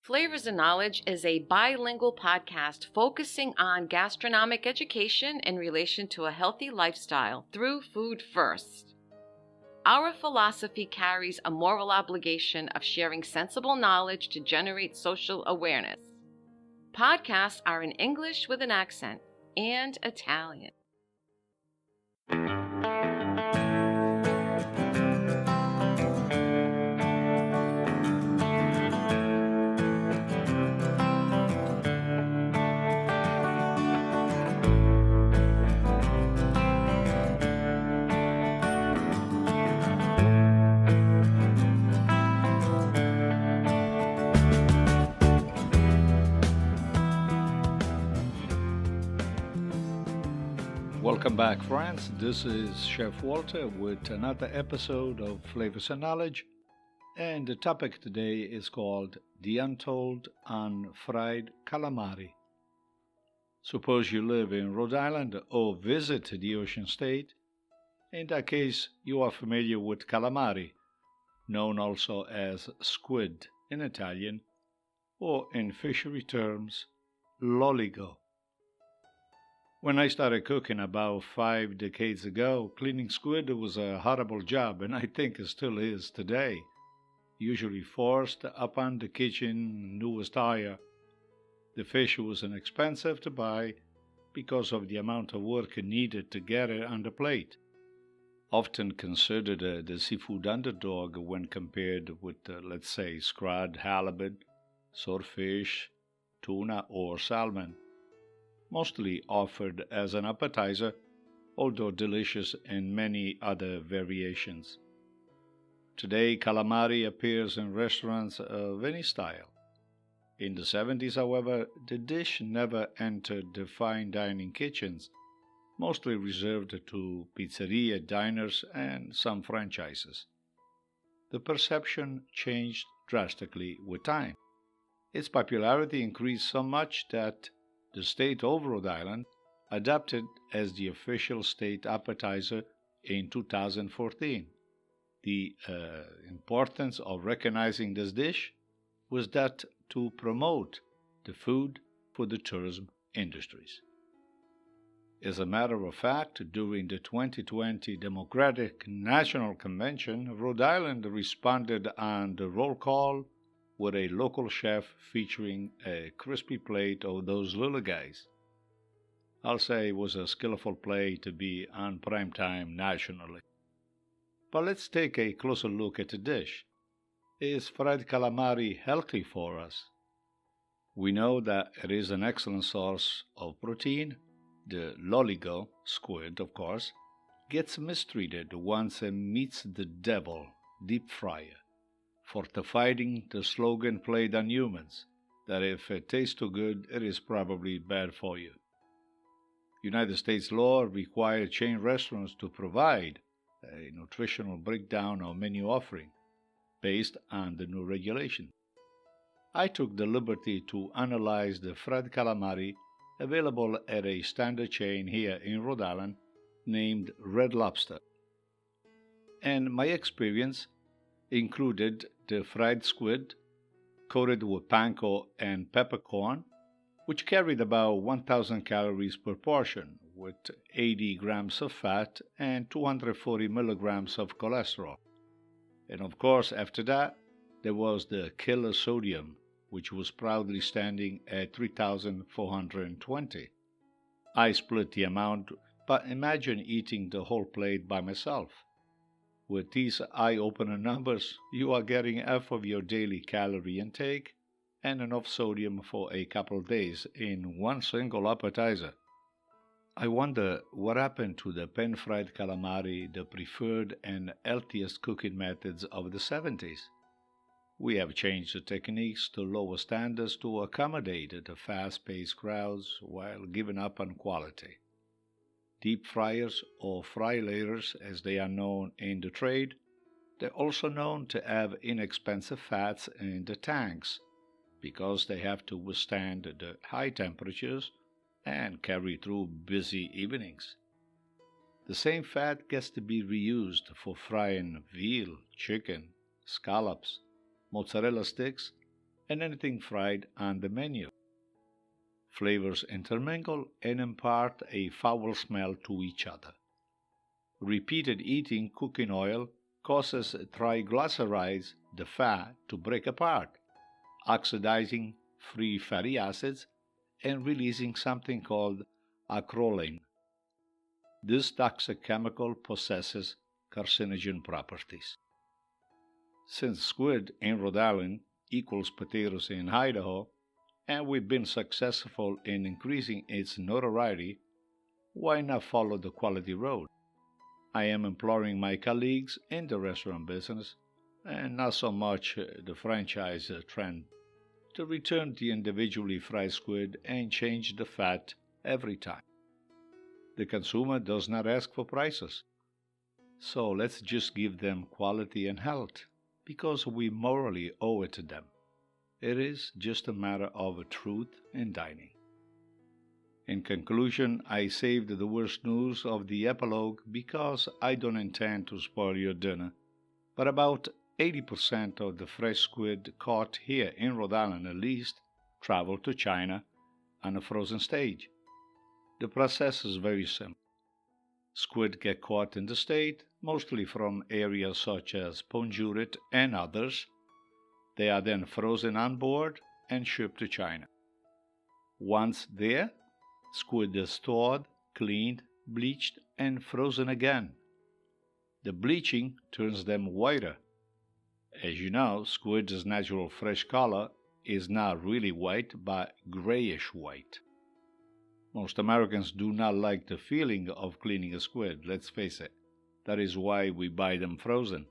Flavors and Knowledge is a bilingual podcast focusing on gastronomic education in relation to a healthy lifestyle through food first. Our philosophy carries a moral obligation of sharing sensible knowledge to generate social awareness. Podcasts are in English with an accent and Italian. Welcome back, friends. This is Chef Walter with another episode of Flavors and Knowledge, and the topic today is called The Untold On Calamari. Suppose you live in Rhode Island or visit the ocean state. In that case, you are familiar with calamari, known also as squid in Italian, or in fishery terms, loligo. When I started cooking about 5 decades ago, cleaning squid was a horrible job, and I think it still is today. Usually forced upon the kitchen newest hire. The fish was inexpensive to buy because of the amount of work needed to get it on the plate. Often considered the seafood underdog when compared with, let's say, scrod, halibut, swordfish, tuna, or salmon. Mostly offered as an appetizer, although delicious in many other variations. Today, calamari appears in restaurants of any style. In the 70s, however, the dish never entered the fine dining kitchens, mostly reserved to pizzeria diners and some franchises. The perception changed drastically with time. Its popularity increased so much that the state of Rhode Island adopted as the official state appetizer in 2014. The importance of recognizing this dish was that to promote the food for the tourism industries. As a matter of fact, during the 2020 Democratic National Convention, Rhode Island responded on the roll call with a local chef featuring a crispy plate of those little guys. I'll say it was a skillful play to be on prime time nationally. But let's take a closer look at the dish. Is fried calamari healthy for us? We know that it is an excellent source of protein. The loligo, squid of course, gets mistreated once it meets the devil, deep fryer, fortifying the slogan played on humans, that if it tastes too good, it is probably bad for you. United States law required chain restaurants to provide a nutritional breakdown or menu offering based on the new regulation. I took the liberty to analyze the fried calamari available at a standard chain here in Rhode Island named Red Lobster. And my experience included the fried squid coated with panko and peppercorn, which carried about 1,000 calories per portion, with 80 grams of fat and 240 milligrams of cholesterol. And of course, after that, there was the killer sodium, which was proudly standing at 3,420. I split the amount, but imagine eating the whole plate by myself. With these eye-opener numbers, you are getting half of your daily calorie intake and enough sodium for a couple of days in one single appetizer. I wonder what happened to the pan-fried calamari, the preferred and healthiest cooking methods of the 70s. We have changed the techniques to lower standards to accommodate the fast-paced crowds while giving up on quality. Deep fryers, or fry laters as they are known in the trade, they're also known to have inexpensive fats in the tanks because they have to withstand the high temperatures and carry through busy evenings. The same fat gets to be reused for frying veal, chicken, scallops, mozzarella sticks, and anything fried on the menu. Flavors intermingle and impart a foul smell to each other. Repeated eating cooking oil causes triglycerides, the fat, to break apart, oxidizing free fatty acids and releasing something called acrolein. This toxic chemical possesses carcinogen properties. Since squid in Rhode Island equals potatoes in Idaho, and we've been successful in increasing its notoriety, why not follow the quality road? I am imploring my colleagues in the restaurant business, and not so much the franchise trend, to return the individually fried squid and change the fat every time. The consumer does not ask for prices, so let's just give them quality and health, because we morally owe it to them. It is just a matter of truth in dining. In conclusion, I saved the worst news of the epilogue because I don't intend to spoil your dinner, but about 80% of the fresh squid caught here in Rhode Island at least travel to China on a frozen stage. The process is very simple. Squid get caught in the state, mostly from areas such as Ponjurit and others. They are then frozen on board and shipped to China. Once there, squid is thawed, cleaned, bleached, and frozen again. The bleaching turns them whiter. As you know, squid's natural fresh color is not really white, but grayish white. Most Americans do not like the feeling of cleaning a squid, let's face it. That is why we buy them frozen.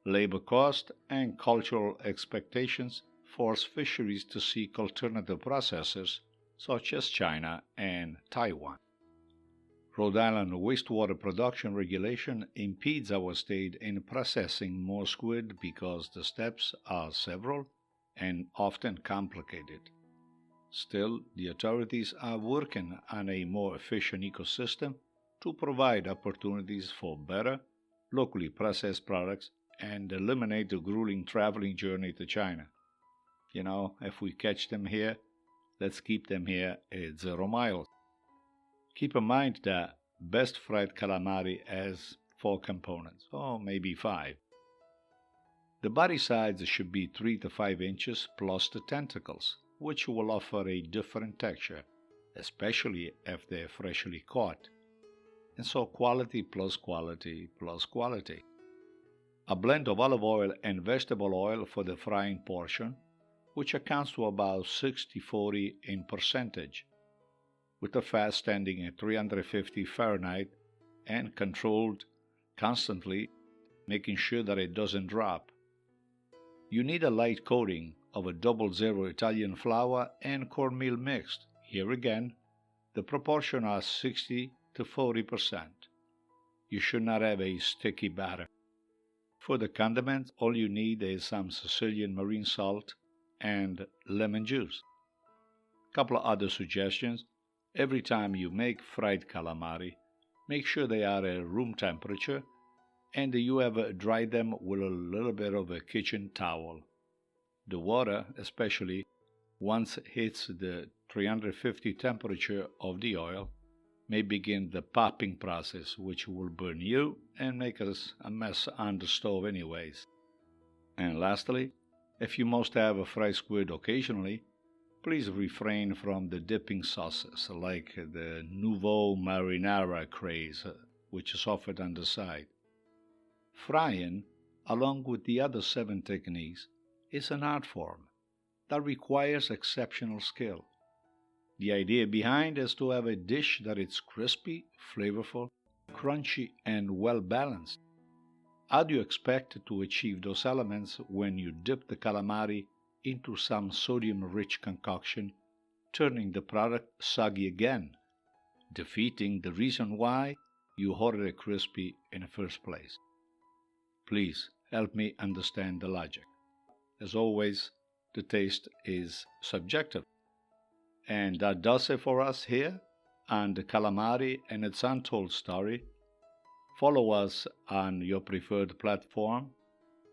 Labor cost and cultural expectations force fisheries to seek alternative processors such as China and Taiwan. Rhode Island wastewater production regulation impedes our state in processing more squid because the steps are several and often complicated. Still, the authorities are working on a more efficient ecosystem to provide opportunities for better, locally processed products and eliminate the grueling traveling journey to China. You know, if we catch them here, let's keep them here at 0 miles. Keep in mind that best fried calamari has 4 components, or maybe 5. The body size should be 3 to 5 inches plus the tentacles, which will offer a different texture, especially if they're freshly caught. And so quality plus quality plus quality. A blend of olive oil and vegetable oil for the frying portion, which accounts to about 60-40 in percentage, with the fat standing at 350 Fahrenheit and controlled constantly, making sure that it doesn't drop. You need a light coating of a 00 Italian flour and cornmeal mixed. Here again, the proportion are 60 to 40%. You should not have a sticky batter. For the condiments, all you need is some Sicilian marine salt and lemon juice. Couple of other suggestions. Every time you make fried calamari, make sure they are at room temperature and you have dried them with a little bit of a kitchen towel. The water, especially once it hits the 350 temperature of the oil, may begin the popping process, which will burn you and make us a mess on the stove anyways. And lastly, if you must have a fried squid occasionally, please refrain from the dipping sauces like the nouveau marinara craze, which is offered on the side. Frying, along with the other 7 techniques, is an art form that requires exceptional skill. The idea behind is to have a dish that is crispy, flavorful, crunchy, and well balanced. How do you expect to achieve those elements when you dip the calamari into some sodium-rich concoction, turning the product soggy again, defeating the reason why you ordered it crispy in the first place? Please help me understand the logic. As always, the taste is subjective. And that does it for us here on the Calamari and its Untold story. Follow us on your preferred platform.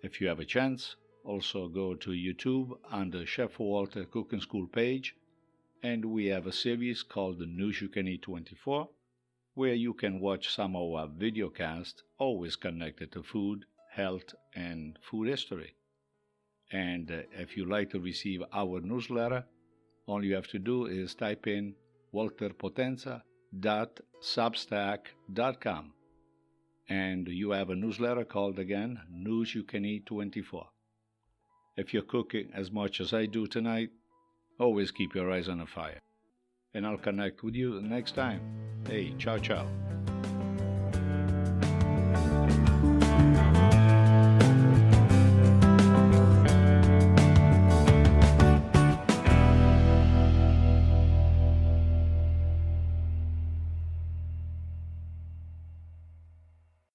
If you have a chance, Also go to YouTube on the Chef Walter Cooking School page, and we have a series called the News You Can Eat 24, where you can watch some of our videocasts always connected to food, health, and food history. And if you like to receive our newsletter, all you have to do is type in walterpotenza.substack.com, and you have a newsletter called again News You Can Eat 24. If you're cooking as much as I do tonight, always keep your eyes on the fire. And I'll connect with you next time. Hey, ciao, ciao.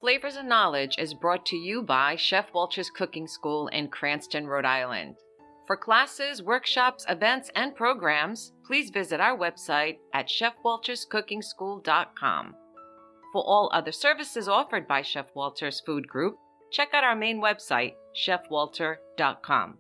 Flavors and Knowledge is brought to you by Chef Walter's Cooking School in Cranston, Rhode Island. For classes, workshops, events, and programs, please visit our website at chefwalterscookingschool.com. For all other services offered by Chef Walter's Food Group, check out our main website, chefwalter.com.